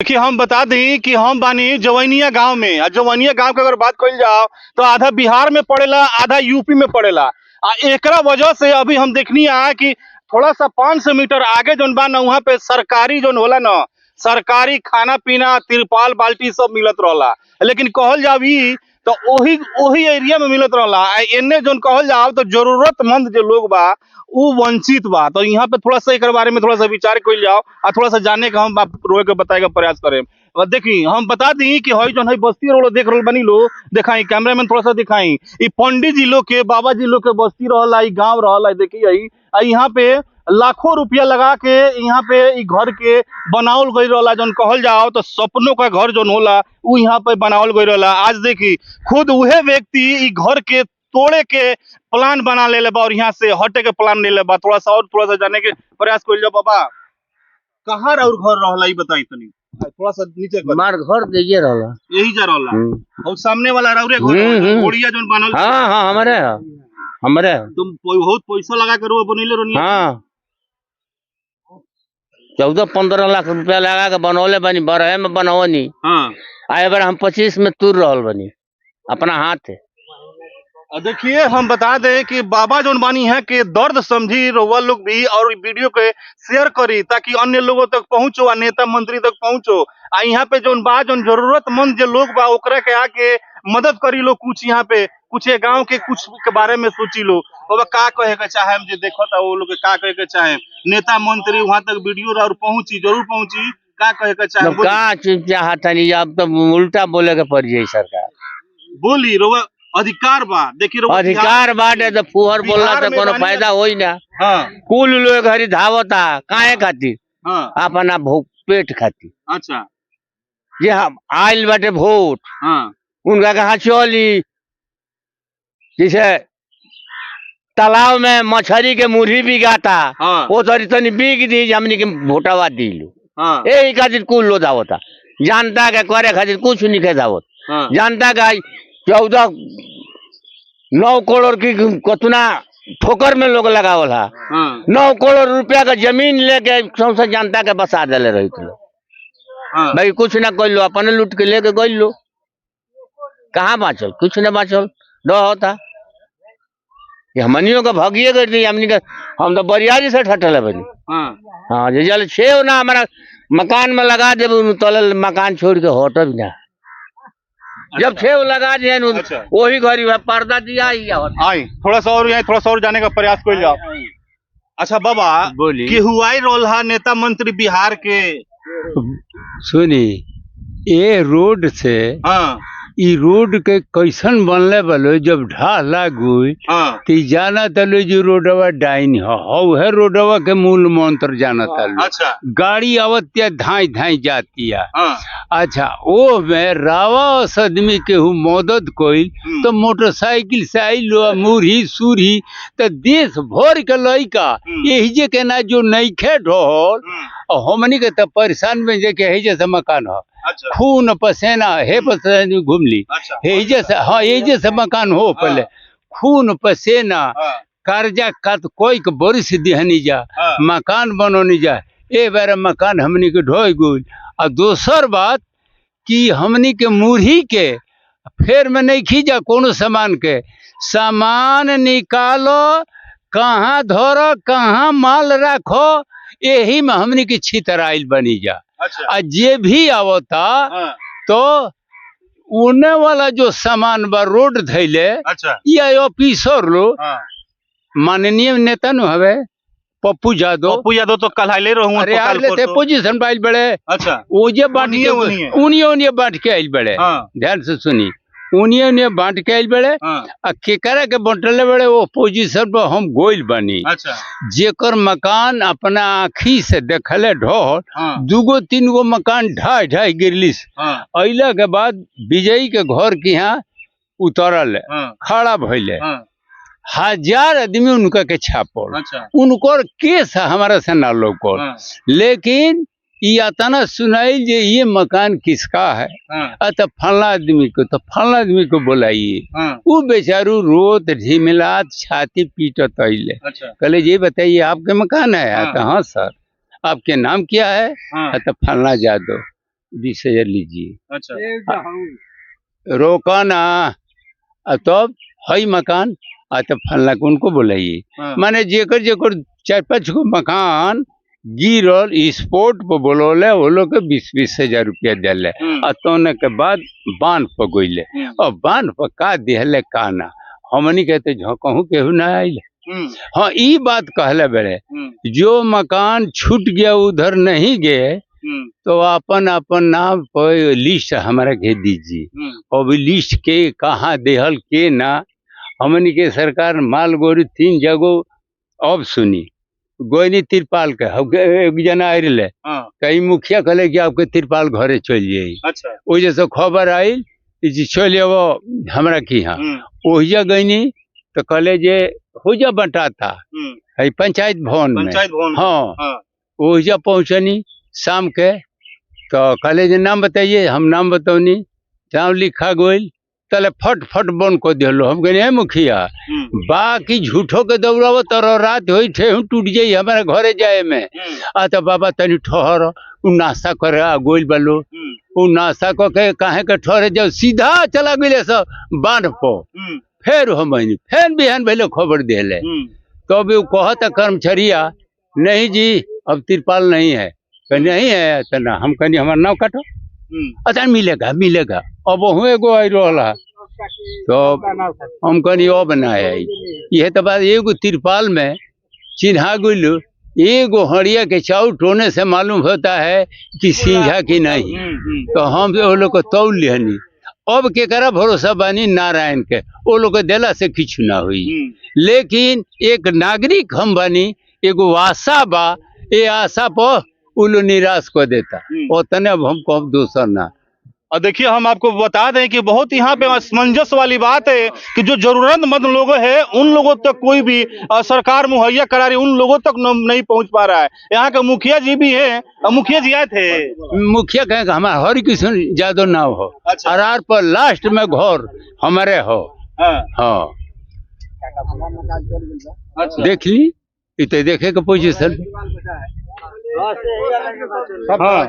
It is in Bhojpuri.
देखिए हम बता दें कि हम बानी जवैनिया गांव में। जवैनिया गांव के अगर बात कइल जाओ तो आधा बिहार में पड़ेला, आधा यूपी में पड़ेला। एकरा वजह से अभी हम देखनी है कि थोड़ा सा 500 मीटर आगे जोन बा ना वहाँ पे सरकारी जोन होला ना, सरकारी खाना पीना तिरपाल बाल्टी सब मिलत रहला। लेकिन कहल जाओ ई तो ओही ओही एरिया में मिलत रहला। एने जोन कहल जाओ तो जरूरतमंद जो लोग बा उ वंचित बा। तो यहाँ पे थोड़ा सा एक बारे में थोड़ा सा विचार कइल जाओ और थोड़ा सा जाने का हम आप रोए के बताए का प्रयास करें। और देखी हम बता दी कि हई जोन हई बस्ती रोड देख रहल बनी लो, दिखाई कैमरामैन थोड़ा सा दिखाई। ई पंडित जी लोग के, बाबा जी लोग के बस्ती रहला, ई गांव रहला। देखिए यहाँ पे लाखों रुपया लगा के यहाँ पे ई घर के बनावल गई रहला। जोन कहल जाओ तो सपनों का घर जोन होला उ यहाँ पे बनावल गई रहला। आज देखी खुद उहे व्यक्ति ई घर के तोड़े के प्लान बना ले बा और यहाँ से हटे के प्लान ले बा। थोड़ा सा जाने के प्रयास कर लो। बाबा कहाँ और घर रहला ई बताई तनी, थोड़ा सा नीचे कर। हमार घर देखिए रहला, यही जा रहला और सामने वाला रौरे घर ओड़िया जोन बनल। हाँ हाँ हमारे तुम बहुत पैसा लगा के रो बनिले रोनिया। हाँ 14-15 लाख रुपया लगा के बनौले बनी, बरहे में बनवनी। हाँ आए बार हम 25 में तुर रहल बनी अपना हाथ। देखिए हम बता दें कि बाबा जोन बानी है कि दर्द समझी रउआ लोग भी और वीडियो के शेयर करी ताकि अन्य लोगों तक पहुंचो और नेता मंत्री तक पहुंचो। यहाँ पे जोन बा जोन जरूरतमंद जो लोग बा ओकरा के आके मदद करी लो। कुछ यहाँ पे कुछ गांव के कुछ के बारे में सोची लो। बाबा का कहे के चाहे हम जो देखो था वो लोग का कहे के चाहे, नेता मंत्री वहां तक वीडियो और पहुंची जरूर पहुंची। का कहे के चाहे का चाहता नहीं, अब तो उल्टा बोले के पड़ जाये सरकार। बोली रउआ अधिकार बा। देखिए अधिकार बाटे तो फुहर बोलला से कोनो फायदा होई ना। हाँ कुल लोग हरी धावता काहे खातिर? हाँ अपना पेट खातिर। अच्छा जे हम आइल बाटे वोट, हाँ उनका कहा चली। जैसे तालाब में मछली के मुरही बिगाता, हाँ वो तनी बिक दी, हमनी के वोटवा दिलू। हाँ यही खातिर कुल लोग धावता। जनता के करे खातिर कुछ नहीं के धावत। हाँ जनता का 14-9 करोड़ की कतना ठोकर में लोग लगावल है। 9 करोड़ रुपया का जमीन लेके सबसे जनता के बसा दिले रही थी। भाई कुछ ना कर लो, अपने लूट के लेके गई लो। कहाँ बाँचल? कुछ न बाँचल। डर होता हमनियों का भगिए कर दी। हमनी का हम तो बरियारी से ठटल बनी। हाँ जल छे ना हमारा मकान में लगा दे तल मकान छोड़ के हटो भी ना। जब छेव लगा दिए अच्छा। वही घरी पर्दा दिया आई थोड़ा सा और जाने का प्रयास कर जाओ। अच्छा बाबा बोली कि हुआई रोल है नेता मंत्री बिहार के। सुनी ये रोड से हाँ ई रोड के कैसन बनले बलो जब ढाह लागू हाँ ती जाना तलो जो रोडवा डाइन है रोडवा के मूल मंत्र जाना तलो। अच्छा गाड़ी आवतिया धाई धाई जाती है। हाँ अच्छा ओ में रावा आदमी के हु मदद कोई तो मोटरसाइकिल से आइलो मुरही सूरही तो देश भर के लइका यही जे के ना जो नइखे ढोल हमनी के तो परेशान में जे के जैसे मकान हो। अच्छा खून पसेना हे पसेना घूम ली। अच्छा हे जैसे हाँ ये जैसे मकान हो पहले खून पसेना कर्जा का तो कोई के बरिस दिहनी जा मकान बनोनी जा। ए बार मकान हमनी के ढोई गई। और दोसर बात कि हमनी के मुरही के फेर में नहीं खींचा कोनो सामान के सामान निकालो कहाँ धरो कहाँ माल रखो यही में हमनी के छितराइल बनी जा। अच्छा जे भी आवता तो उने वाला जो सामान बा रोड धैले अच्छा या ऑफिसर लो माननीय नेता नु हवे पप्पू यादव तो कल आइले रहूं। अरे यार लेते पोजीशन पाइल बड़े। अच्छा वो जे बांट के उनिये बांट के आइल बड़े। ध्यान से सुनी उनिये बांट के आइल बड़े। आ केकरा के बंटले बड़े वो पोजीशन पर हम गोइल बनी। अच्छा जेकर मकान अपना आँखी से देखले ढोल 2-3 गो मकान ढाई गिरलिस। अइला के बाद विजयी के घर के यहाँ उतरल खड़ा भइले 1000 आदमी उनका के छापल। अच्छा उनकर केस हमारा से ना लोकल। लेकिन इतना सुनाई जे ये मकान किसका है तो फला आदमी को तो फला आदमी को बुलाइए। वो बेचारू रोत ढिमिलात छाती पीटत अइले। कहले ये बताइए आपके मकान है? तो हाँ सर। आपके नाम क्या है? तो फला यादव। 20,000 लीजिए। अच्छा रोका ना तब हई मकान तो फलना के उनको बोलाइए। हाँ। माने जेकर जेकर 4-5 गो मकान गिरल स्पोर्ट पर बोलोले वो लोग के 20,000 रुपया दिले। तोने के बाद बांध पर गइले और बांध पर का दिहले का ना हमनी कहते कहूँ केहू ना आइले। हाँ ई बात कहले बेरे जो मकान छूट गया उधर नहीं गए तो अपन अपन नाम पर लिस्ट हमारा दे दीजिए। और लिस्ट के कहाँ देहल के ना हमनी के सरकार माल गोरी 3 जगह अब सुनी गोइनी तिरपाल के एक जना आई रहे कई मुखिया कहले कि आपके तिरपाल घरे चल जाई। अच्छा वो जैसे खबर आई चलिए वो हमरा की हाँ ओहिजा गईनी तो कहले जे हो जा बंटाता है पंचायत भवन में। हाँ ओहिजा पहुँचनी शाम के तो कहले जे नाम बताइए हम नाम बतौनी नाम लिखा गोल तले फट फट बंद कर दिलो। हम कहने मुखिया बाकी झूठो के दौड़ाव तर रात हो टूट जाई हमारे घरे जाए में तो बाबा तनी ठहर उ नाश्ता करे गोल बालो उ नाश्ता करके काहे के ठहरे जाओ सीधा चला गए सब बांध पो। फिर हम फिर बिहान भले खबर दिले तो अभी कहता कर्मचारिया नहीं जी अब तिरपाल नहीं है नहीं है तो ना हम कहनी हमारा नाव काटो अच्छा मिलेगा मिलेगा अब वह एगो आई रहा तो हम कहनी अब ना आई ये तो बात एगो तिरपाल में चिन्हा गुलू एगो हड़िया के चाउ टोने से मालूम होता है कि सिंझा की नहीं। तो हम वो लोग को तौल लिहनी अब के करा भरोसा बानी नारायण के वो लोग के देला से कुछ ना हुई। लेकिन एक नागरिक हम बानी एगो आशा बा ये आशा पर उलो निराश को देता उतने अब हमको अब दूसर ना। और देखिए हम आपको बता दें कि बहुत यहाँ पे असमंजस वाली बात है कि जो जरूरतमंद लोग हैं उन लोगों तक कोई भी सरकार मुहैया करा रही उन लोगों तक नहीं पहुंच पा रहा है। यहाँ के मुखिया जी भी हैं मुखिया जी आए थे मुखिया कहेंगे हमारा हरिकृष्ण यादव नाव हो। अच्छा। अरार पर लास्ट में घर हमारे हो। हाँ अच्छा। देख ली इतने देखे के पोजीशन हाँ